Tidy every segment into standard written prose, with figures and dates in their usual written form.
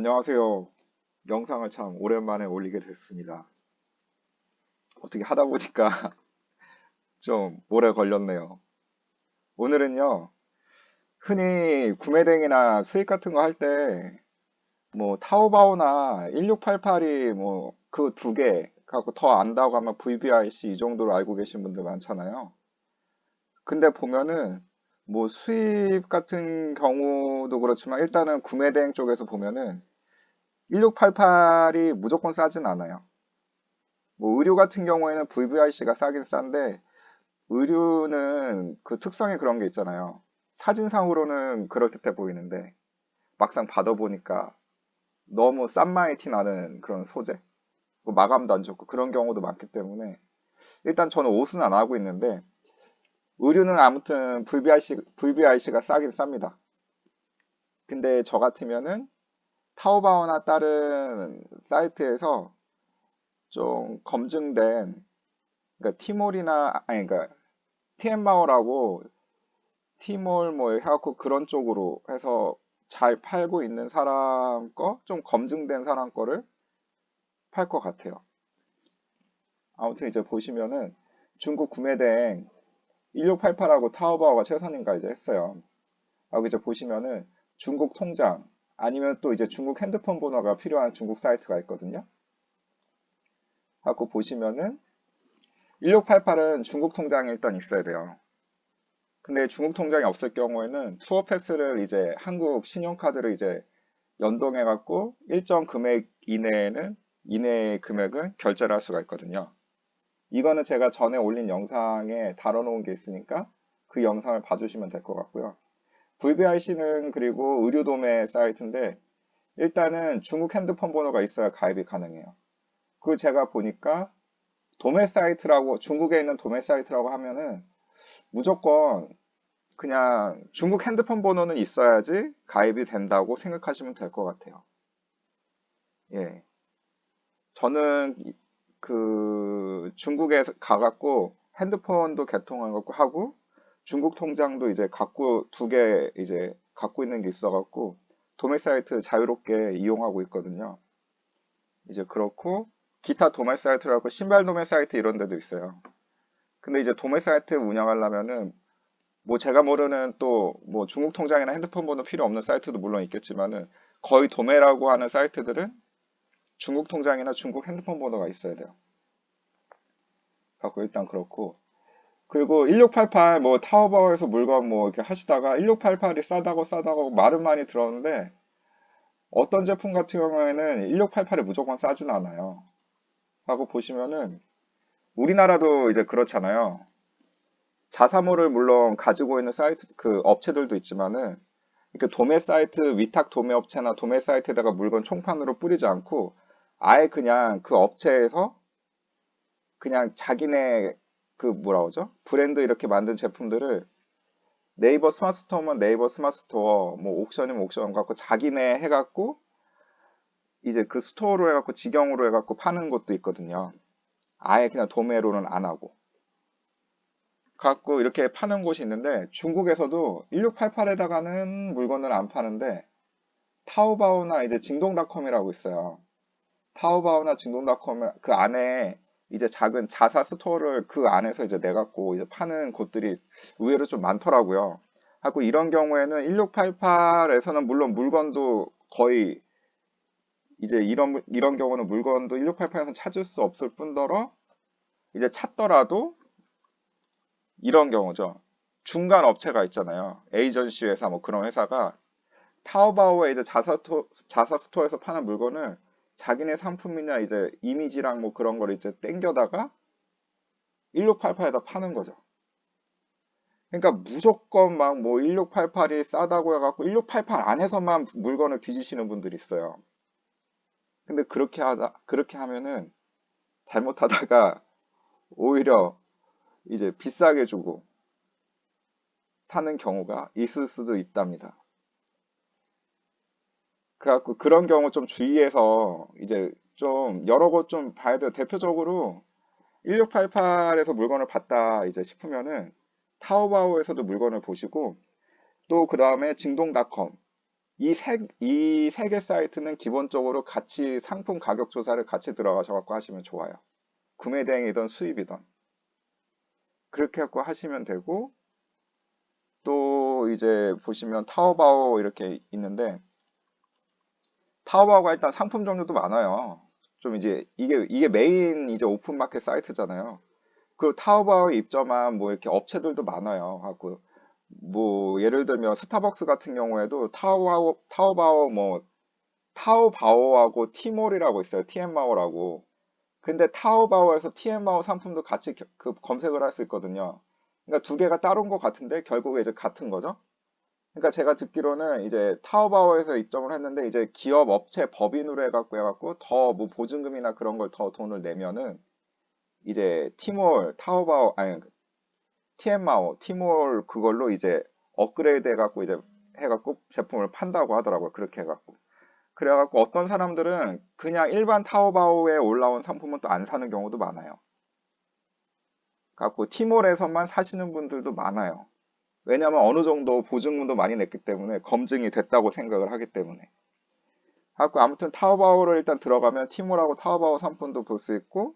안녕하세요. 영상을 참 오랜만에 올리게 됐습니다. 어떻게 하다 보니까 좀 오래 걸렸네요. 오늘은요, 흔히 구매대행이나 수익 같은 거 할 때, 뭐, 타오바오나 1688이 뭐, 그 두 개 갖고 더 안다고 하면 VBIC 이 정도로 알고 계신 분들 많잖아요. 근데 보면은, 뭐, 수입 같은 경우도 그렇지만, 일단은 구매대행 쪽에서 보면은, 1688이 무조건 싸진 않아요. 뭐 의류 같은 경우에는 VVIC가 싸긴 싼데 의류는 그 특성이 그런 게 있잖아요. 사진상으로는 그럴듯해 보이는데 막상 받아보니까 너무 싼 마이 티 나는 그런 소재, 뭐 마감도 안 좋고 그런 경우도 많기 때문에 일단 저는 옷은 안 하고 있는데 의류는 아무튼 VVIC가 싸긴 쌉니다. 근데 저 같으면은 타오바오나 다른 사이트에서 좀 검증된, 그러니까 티몰이나 아니 그러니까 TM마을하고 티몰 뭐 해갖고 그런 쪽으로 해서 잘 팔고 있는 사람 거, 좀 검증된 사람 거를 팔 것 같아요. 아무튼 이제 보시면은 중국 구매대행 1688하고 타오바오가 최선인가 이제 했어요. 하고 이제 보시면은 중국 통장 아니면 또 이제 중국 핸드폰 번호가 필요한 중국 사이트가 있거든요. 하고 보시면은 1688은 중국 통장이 일단 있어야 돼요. 근데 중국 통장이 없을 경우에는 투어 패스를 이제 한국 신용카드를 이제 연동해 갖고 일정 금액 이내의 금액은 결제를 할 수가 있거든요. 이거는 제가 전에 올린 영상에 다뤄놓은 게 있으니까 그 영상을 봐주시면 될 것 같고요. VBIC는 그리고 의료도매 사이트인데 일단은 중국 핸드폰 번호가 있어야 가입이 가능해요. 그 제가 보니까 도매 사이트라고 중국에 있는 도매 사이트라고 하면은 무조건 그냥 중국 핸드폰 번호는 있어야지 가입이 된다고 생각하시면 될 것 같아요. 예. 저는 그 중국에 가갖고 핸드폰도 개통하고 하고 중국 통장도 이제 갖고 두 개 이제 갖고 있는 게 있어갖고 도매 사이트 자유롭게 이용하고 있거든요. 이제 그렇고 기타 도매 사이트라고 신발 도매 사이트 이런 데도 있어요. 근데 이제 도매 사이트 운영하려면은 뭐 제가 모르는 또 뭐 중국 통장이나 핸드폰 번호 필요 없는 사이트도 물론 있겠지만은 거의 도매라고 하는 사이트들은 중국 통장이나 중국 핸드폰 번호가 있어야 돼요. 갖고 일단 그렇고 그리고 1688 뭐 타오바오에서 물건 뭐 이렇게 하시다가 1688이 싸다고 말은 많이 들었는데 어떤 제품 같은 경우에는 1688이 무조건 싸진 않아요. 하고 보시면은 우리나라도 이제 그렇잖아요. 자사모를 물론 가지고 있는 사이트 그 업체들도 있지만은 이렇게 도매 사이트 위탁 도매 업체나 도매 사이트에다가 물건 총판으로 뿌리지 않고 아예 그냥 그 업체에서 그냥 자기네 그 뭐라 그러죠? 브랜드 이렇게 만든 제품들을 네이버 스마트 스토어면 네이버 스마트 스토어, 뭐 옥션이면 옥션 갖고 자기네 해갖고 이제 그 스토어로 해갖고 직영으로 해갖고 파는 것도 있거든요. 아예 그냥 도매로는 안 하고. 갖고 이렇게 파는 곳이 있는데 중국에서도 1688에다가는 물건을 안 파는데 타오바오나 이제 징동닷컴이라고 있어요. 타오바오나 징동닷컴 그 안에 이제 작은 자사 스토어를 그 안에서 이제 내갖고 이제 파는 곳들이 의외로 좀 많더라고요. 하고 이런 경우에는 1688에서는 물론 물건도 거의 이제 이런 경우는 물건도 1688에서는 찾을 수 없을 뿐더러 이제 찾더라도 이런 경우죠. 중간 업체가 있잖아요. 에이전시 회사 뭐 그런 회사가 타오바오에 이제 자사 스토어에서 파는 물건을 자기네 상품이나 이제 이미지랑 뭐 그런 걸 이제 땡겨다가 1688에다 파는 거죠. 그러니까 무조건 막 뭐 1688이 싸다고 해갖고 1688 안에서만 물건을 뒤지시는 분들이 있어요. 근데 그렇게 하면은 잘못하다가 오히려 이제 비싸게 주고 사는 경우가 있을 수도 있답니다. 그래갖고 그런 경우 좀 주의해서 이제 좀 여러 곳 좀 봐야 돼요. 대표적으로 1688에서 물건을 봤다 이제 싶으면은 타오바오에서도 물건을 보시고 또 그 다음에 징동닷컴 이 세 개 사이트는 기본적으로 같이 상품 가격 조사를 같이 들어가셔 갖고 하시면 좋아요. 구매 대행이든 수입이든. 그렇게 갖고 하시면 되고, 또 이제 보시면 타오바오 이렇게 있는데, 타오바오가 일단 상품 종류도 많아요. 좀 이제 이게 메인 이제 오픈마켓 사이트잖아요. 그 타오바오에 입점한 뭐 이렇게 업체들도 많아요. 하고 뭐 예를 들면 스타벅스 같은 경우에도 타오바오 뭐 타오바오하고 티몰이라고 있어요. TM마오라고. 근데 타오바오에서 TM마오 상품도 같이 그 검색을 할 수 있거든요. 그러니까 두 개가 따로인 것 같은데 결국에 이제 같은 거죠. 그러니까 제가 듣기로는 이제 타오바오에서 입점을 했는데 이제 기업 업체 법인으로 해갖고 더 뭐 보증금이나 그런 걸 더 돈을 내면은 이제 티몰 타오바오 아니 TM마오 티몰 그걸로 이제 업그레이드 해갖고 이제 해갖고 제품을 판다고 하더라고요. 그렇게 해갖고. 그래갖고 어떤 사람들은 그냥 일반 타오바오에 올라온 상품은 또 안 사는 경우도 많아요. 갖고 티몰에서만 사시는 분들도 많아요. 왜냐하면 어느 정도 보증금도 많이 냈기 때문에 검증이 됐다고 생각을 하기 때문에. 갖고 아무튼 타오바오를 일단 들어가면 티몰하고 타오바오 상품도 볼 수 있고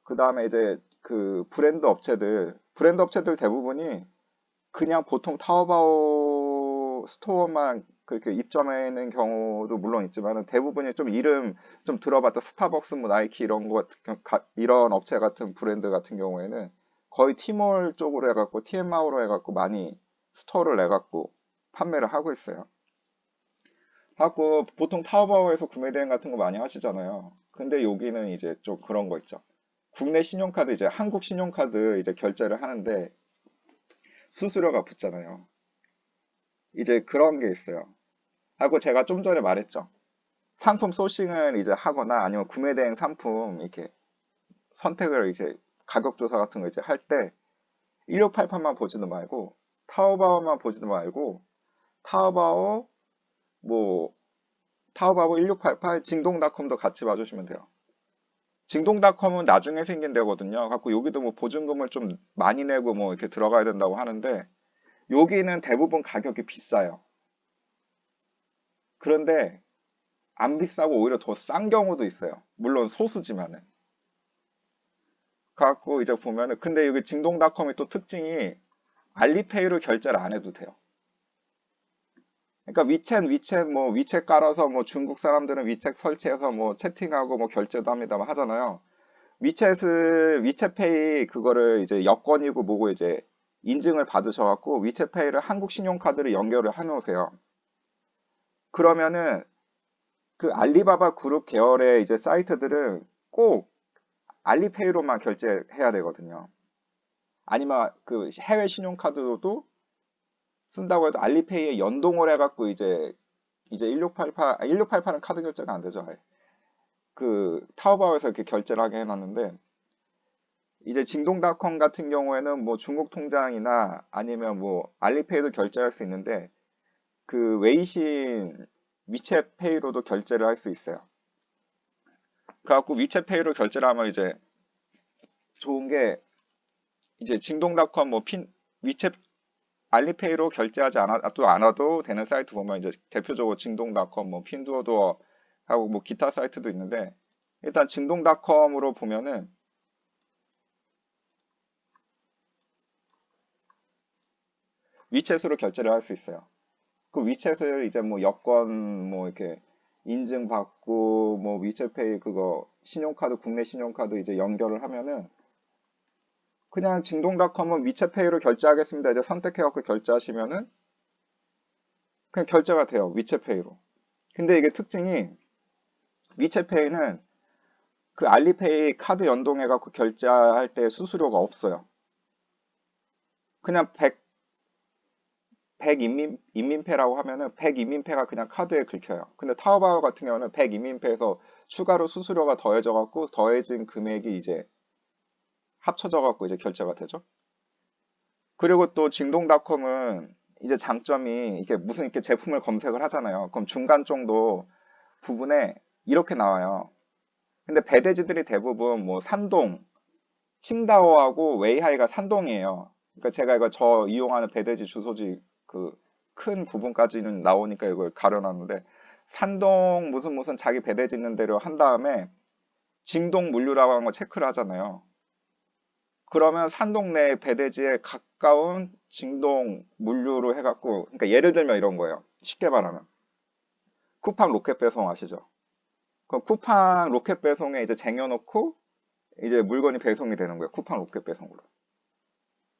그 다음에 이제 그 브랜드 업체들 대부분이 그냥 보통 타오바오 스토어만 그렇게 입점해 있는 경우도 물론 있지만 대부분이 좀 이름 좀 들어봤다 스타벅스 뭐 나이키 이런 거 이런 업체 같은 브랜드 같은 경우에는 거의 티몰 쪽으로 해갖고 TM마오로 해갖고 많이 스토어를 내갖고 판매를 하고 있어요. 하고 보통 타오바오에서 구매 대행 같은 거 많이 하시잖아요. 근데 여기는 이제 좀 그런 거 있죠. 국내 신용카드 이제 한국 신용카드 이제 결제를 하는데 수수료가 붙잖아요. 이제 그런 게 있어요. 하고 제가 좀 전에 말했죠. 상품 소싱을 이제 하거나 아니면 구매 대행 상품 이렇게 선택을 이제 가격 조사 같은 거 이제 할 때 1688만 보지도 말고 타오바오만 보지도 말고 타오바오 뭐 타오바오 1688 징동닷컴도 같이 봐주시면 돼요. 징동닷컴은 나중에 생긴 데거든요. 갖고 여기도 뭐 보증금을 좀 많이 내고 뭐 이렇게 들어가야 된다고 하는데 여기는 대부분 가격이 비싸요. 그런데 안 비싸고 오히려 더 싼 경우도 있어요. 물론 소수지만은. 갖고 이제 보면은 근데 여기 징동닷컴의 또 특징이 알리페이로 결제를 안 해도 돼요. 그러니까 위챗 뭐 위챗 깔아서 뭐 중국 사람들은 위챗 설치해서 뭐 채팅하고 뭐 결제도 합니다 하잖아요. 위챗페이 그거를 이제 여권이고 뭐고 이제 인증을 받으셔갖고 위챗페이를 한국 신용카드를 연결을 해놓으세요. 그러면은 그 알리바바 그룹 계열의 이제 사이트들은 꼭 알리페이로만 결제해야 되거든요. 아니면 그 해외 신용카드도 쓴다고 해도 알리페이에 연동을 해갖고 이제 1688은 카드 결제가 안 되죠. 아예. 그 타오바오에서 이렇게 결제를 하게 해놨는데 이제 징동닷컴 같은 경우에는 뭐 중국 통장이나 아니면 뭐 알리페이도 결제할 수 있는데 그 웨이신 위챗페이로도 결제를 할 수 있어요. 그래갖고 위챗페이로 결제를 하면 이제 좋은 게 이제 징동닷컴 뭐 위챗 알리페이로 결제하지 않아도 되는 사이트 보면 이제 대표적으로 징동닷컴 뭐 핀두어도어 하고 뭐 기타 사이트도 있는데 일단 징동닷컴으로 보면은 위챗으로 결제를 할 수 있어요. 그 위챗을 이제 뭐 여권 뭐 이렇게 인증받고 뭐 위챗페이 그거 신용카드 국내 신용카드 이제 연결을 하면은 그냥 징동닷컴은 위챗페이로 결제하겠습니다. 이제 선택해갖고 결제하시면은 그냥 결제가 돼요. 위챗페이로. 근데 이게 특징이 위챗페이는 그 알리페이 카드 연동해갖고 결제할 때 수수료가 없어요. 그냥 100 인민페라고 하면은 100 인민페가 그냥 카드에 긁혀요. 근데 타오바오 같은 경우는 100 인민페에서 추가로 수수료가 더해져갖고 더해진 금액이 이제 합쳐져갖고 이제 결제가 되죠. 그리고 또 징동닷컴은 이제 장점이 이게 무슨 이렇게 제품을 검색을 하잖아요. 그럼 중간 정도 부분에 이렇게 나와요. 근데 배대지들이 대부분 뭐 산동, 칭다오하고 웨이하이가 산동이에요. 그러니까 제가 이거 저 이용하는 배대지 주소지 그 큰 부분까지는 나오니까 이걸 가려놨는데, 산동 무슨 자기 배대 짓는 대로 한 다음에 징동 물류라고 하는 거 체크를 하잖아요. 그러면 산동 내 배대지에 가까운 징동 물류로 해갖고, 그러니까 예를 들면 이런 거예요. 쉽게 말하면 쿠팡 로켓 배송 아시죠? 그럼 쿠팡 로켓 배송에 이제 쟁여놓고 이제 물건이 배송이 되는 거예요. 쿠팡 로켓 배송으로.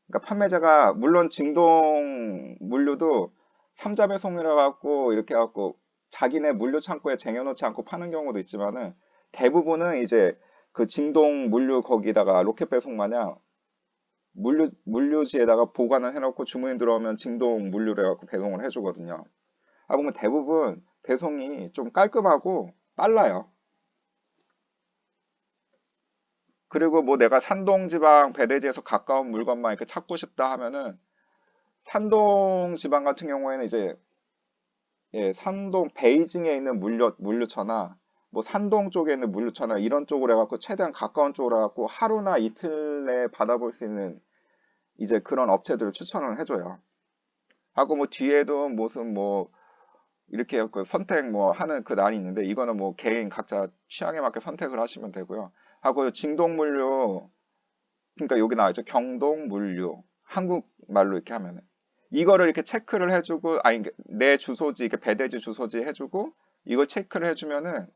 그러니까 판매자가 물론 징동 물류도 삼자 배송이라 갖고 이렇게 갖고 자기네 물류 창고에 쟁여놓지 않고 파는 경우도 있지만은, 대부분은 이제 그 징동 물류 거기다가 로켓 배송 마냥 물류지에다가 보관을 해놓고 주문이 들어오면 징동 물류로 해갖고 배송을 해주거든요. 아, 보면 대부분 배송이 좀 깔끔하고 빨라요. 그리고 뭐 내가 산동 지방 배대지에서 가까운 물건만 이렇게 찾고 싶다 하면은, 산동 지방 같은 경우에는 이제 산동 베이징에 있는 물류처나 뭐 산동 쪽에 있는 물류처나 이런 쪽으로 해갖고 최대한 가까운 쪽으로 해갖고 하루나 이틀 내에 받아볼 수 있는 이제 그런 업체들을 추천을 해줘요. 하고 뭐 뒤에도 무슨 뭐 이렇게 해갖고 선택 뭐 하는 그 난이 있는데, 이거는 뭐 개인 각자 취향에 맞게 선택을 하시면 되고요. 하고 징동 물류, 그러니까 여기 나와있죠. 경동 물류. 한국말로 이렇게 하면은. 이거를 이렇게 체크를 해주고, 아니, 내 주소지, 이렇게 배대지 주소지 해주고, 이걸 체크를 해주면은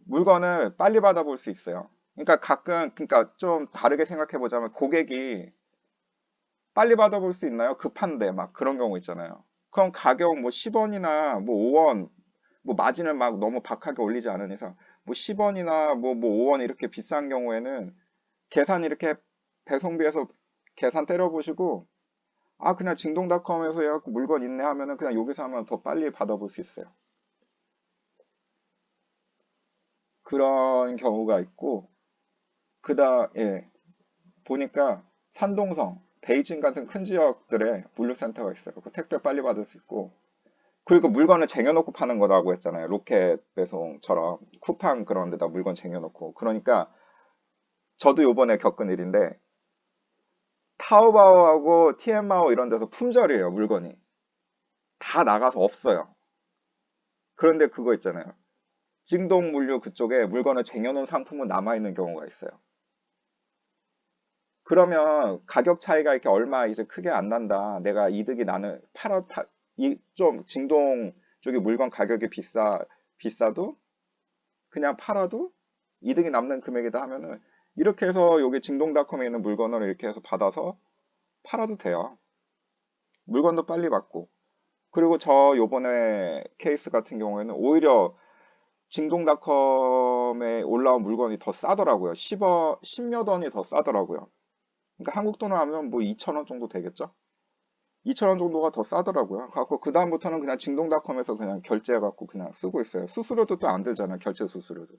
물건을 빨리 받아볼 수 있어요. 그러니까 가끔, 그러니까 좀 다르게 생각해 보자면, 고객이 빨리 받아볼 수 있나요? 급한데, 막 그런 경우 있잖아요. 그럼 가격 뭐 10원이나 뭐 5원, 뭐 마진을 막 너무 박하게 올리지 않은 이상, 뭐 10원이나 뭐 5원 이렇게 비싼 경우에는 계산 이렇게 배송비에서 계산 때려보시고, 아, 그냥 징동닷컴에서 해갖고 물건 있네 하면은 그냥 여기서 하면 더 빨리 받아볼 수 있어요. 그런 경우가 있고, 예, 보니까 산동성, 베이징 같은 큰 지역들에 물류센터가 있어요. 그 택배 빨리 받을 수 있고, 그리고 물건을 쟁여놓고 파는 거라고 했잖아요. 로켓 배송처럼 쿠팡 그런 데다 물건 쟁여놓고. 그러니까 저도 요번에 겪은 일인데, 타오바오하고 티엠마오 이런 데서 품절이에요, 물건이. 다 나가서 없어요. 그런데 그거 있잖아요. 찡동 물류 그쪽에 물건을 쟁여놓은 상품은 남아있는 경우가 있어요. 그러면 가격 차이가 이렇게 얼마 이제 크게 안 난다. 내가 이득이 나는 좀 징동 쪽에 물건 가격이 비싸도 그냥 팔아도 이득이 남는 금액이다 하면은, 이렇게 해서 여기 징동닷컴에 있는 물건을 이렇게 해서 받아서 팔아도 돼요. 물건도 빨리 받고. 그리고 저 요번에 케이스 같은 경우에는 오히려 징동닷컴에 올라온 물건이 더 싸더라고요. 10몇 원이 더 싸더라고요. 그러니까 한국 돈으로 하면 뭐 2,000원 정도 되겠죠? 2,000원 정도가 더 싸더라고요. 갖고 그다음부터는 그냥 징동닷컴에서 그냥 결제해갖고 그냥 쓰고 있어요. 수수료도 또 안 들잖아요. 결제 수수료도.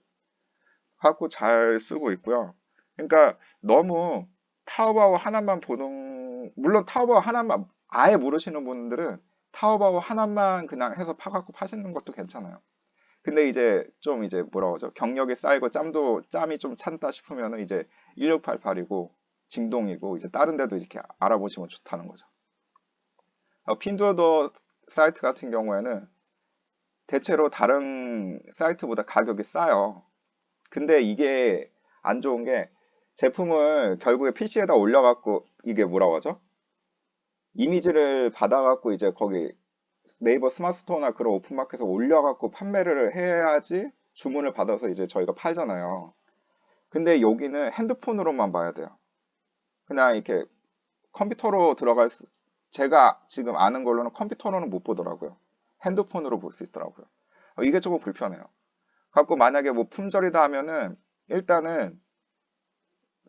갖고 잘 쓰고 있고요. 그러니까 너무 타오바오 하나만 물론 타오바오 하나만 아예 모르시는 분들은 타오바오 하나만 그냥 해서 파갖고 파시는 것도 괜찮아요. 근데 이제 좀 이제 뭐라고 하죠? 경력이 쌓이고 짬이 좀 찬다 싶으면은 이제 1688이고 징동이고 이제 다른 데도 이렇게 알아보시면 좋다는 거죠. 핀두오더 사이트 같은 경우에는 대체로 다른 사이트보다 가격이 싸요. 근데 이게 안 좋은 게, 제품을 결국에 PC에다 올려갖고 이게 뭐라고 하죠? 이미지를 받아갖고 이제 거기 네이버 스마트 스토어나 그런 오픈마켓에 올려갖고 판매를 해야지 주문을 받아서 이제 저희가 팔잖아요. 근데 여기는 핸드폰으로만 봐야 돼요. 그냥 이렇게 컴퓨터로 제가 지금 아는 걸로는 컴퓨터로는 못 보더라고요. 핸드폰으로 볼 수 있더라고요. 이게 조금 불편해요. 갖고 만약에 뭐 품절이다 하면은 일단은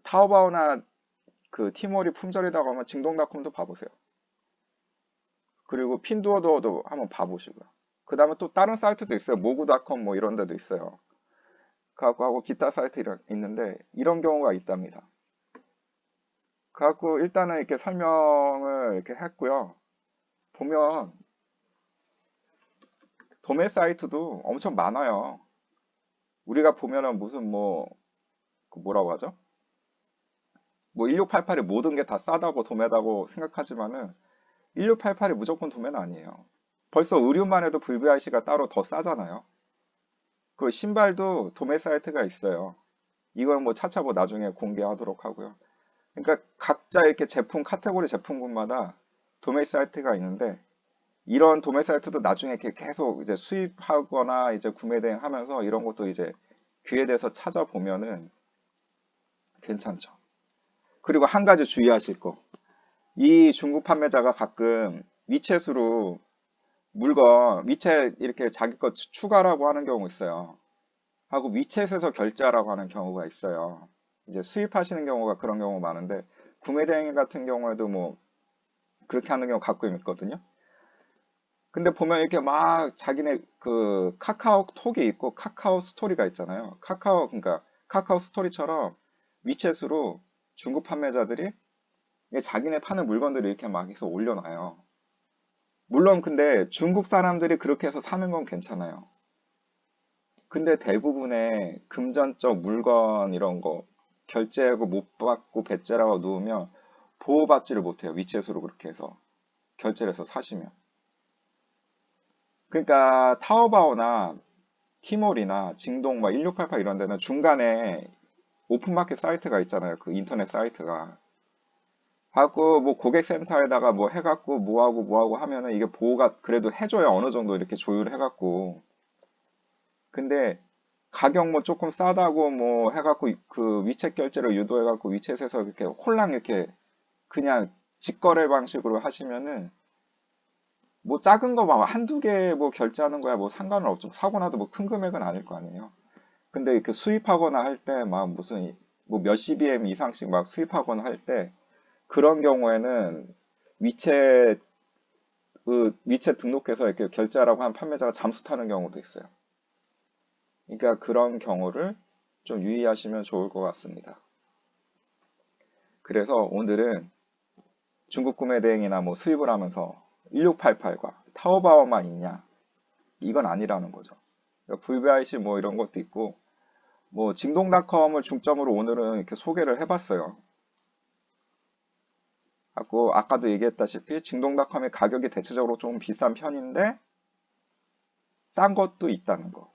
타오바오나 그 티몰이 품절이다고 하면 징동닷컴도 봐보세요. 그리고 핀두어도어도 한번 봐보시고요. 그 다음에 또 다른 사이트도 있어요. 모구닷컴 뭐 이런 데도 있어요. 그래갖고 하고 기타 사이트 있는데 이런 경우가 있답니다. 그래갖고 일단은 이렇게 설명을 이렇게 했고요. 보면 도매 사이트도 엄청 많아요. 우리가 보면은 무슨 그 뭐라고 하죠? 뭐 1688이 모든 게 다 싸다고 도매다고 생각하지만은 1688이 무조건 도매는 아니에요. 벌써 의류만 해도 VVIC가 따로 더 싸잖아요. 그 신발도 도매 사이트가 있어요. 이건 뭐 차차 뭐 나중에 공개하도록 하고요. 그러니까 각자 이렇게 제품 카테고리 제품군마다 도매 사이트가 있는데 이런 도매 사이트도 나중에 이렇게 계속 이제 수입하거나 이제 구매 대행하면서 이런 것도 이제 기회돼서 찾아보면은 괜찮죠. 그리고 한 가지 주의하실 거. 이 중국 판매자가 가끔 위챗으로 물건 위챗 이렇게 자기 거 추가라고 하는 경우 있어요. 하고 위챗에서 결제하라고 하는 경우가 있어요. 이제 수입하시는 경우가 그런 경우 많은데 구매 대행 같은 경우에도 뭐 그렇게 하는 경우 가끔 있거든요. 근데 보면 이렇게 막 자기네 그 카카오톡이 있고 카카오 스토리가 있잖아요. 그러니까 카카오 스토리처럼 위챗으로 중국 판매자들이 자기네 파는 물건들을 이렇게 막 해서 올려놔요. 물론 근데 중국 사람들이 그렇게 해서 사는 건 괜찮아요. 근데 대부분의 금전적 물건 이런 거 결제하고 못 받고 배째라고 누우면 보호받지를 못해요. 위챗으로 그렇게 해서 결제를 해서 사시면. 그러니까 타오바오나 티몰이나 징동 막 1688 이런 데는 중간에 오픈마켓 사이트가 있잖아요. 그 인터넷 사이트가. 하고 뭐 고객센터에다가 뭐 해갖고 뭐하고 하면은 이게 보호가 그래도 해줘야 어느 정도 이렇게 조율해갖고. 근데 가격 뭐 조금 싸다고 뭐 해갖고 그 위챗 결제를 유도해갖고 위챗에서 이렇게 홀랑 이렇게 그냥 직거래 방식으로 하시면은 뭐 작은 거 막 한두 개 뭐 결제하는 거야 뭐 상관은 없죠. 사고 나도 뭐 큰 금액은 아닐 거 아니에요. 근데 이렇게 수입하거나 할 때 막 무슨 뭐 몇 CBM 이상씩 막 수입하거나 할 때 그런 경우에는 위챗 위챗 등록해서 이렇게 결제하라고 한 판매자가 잠수 타는 경우도 있어요. 그러니까 그런 경우를 좀 유의하시면 좋을 것 같습니다. 그래서 오늘은 중국 구매 대행이나 뭐 수입을 하면서 1688과 타오바오만 있냐? 이건 아니라는 거죠. 그러니까 VVIC 뭐 이런 것도 있고 뭐 징동닷컴을 중점으로 오늘은 이렇게 소개를 해봤어요. 하고 아까도 얘기했다시피 징동닷컴의 가격이 대체적으로 좀 비싼 편인데 싼 것도 있다는 거.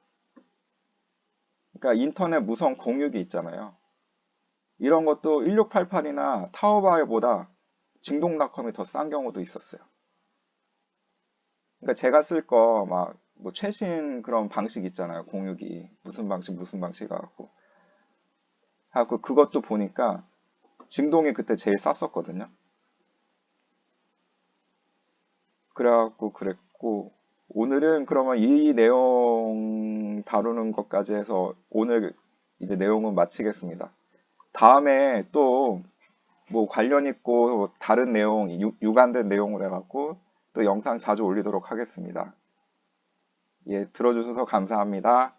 그러니까 인터넷 무선 공유기 있잖아요. 이런 것도 1688이나 타오바오보다 징동닷컴이 더 싼 경우도 있었어요. 그러니까 제가 쓸 거 막 뭐 최신 그런 방식 있잖아요. 공유기 무슨 방식 하고 그것도 보니까 징동이 그때 제일 쌌었거든요. 그래갖고 그랬고 오늘은 그러면 이 내용 다루는 것까지 해서 오늘 이제 내용은 마치겠습니다. 다음에 또 뭐 관련 있고 다른 내용 유관된 내용을 해갖고 또 영상 자주 올리도록 하겠습니다. 예, 들어주셔서 감사합니다.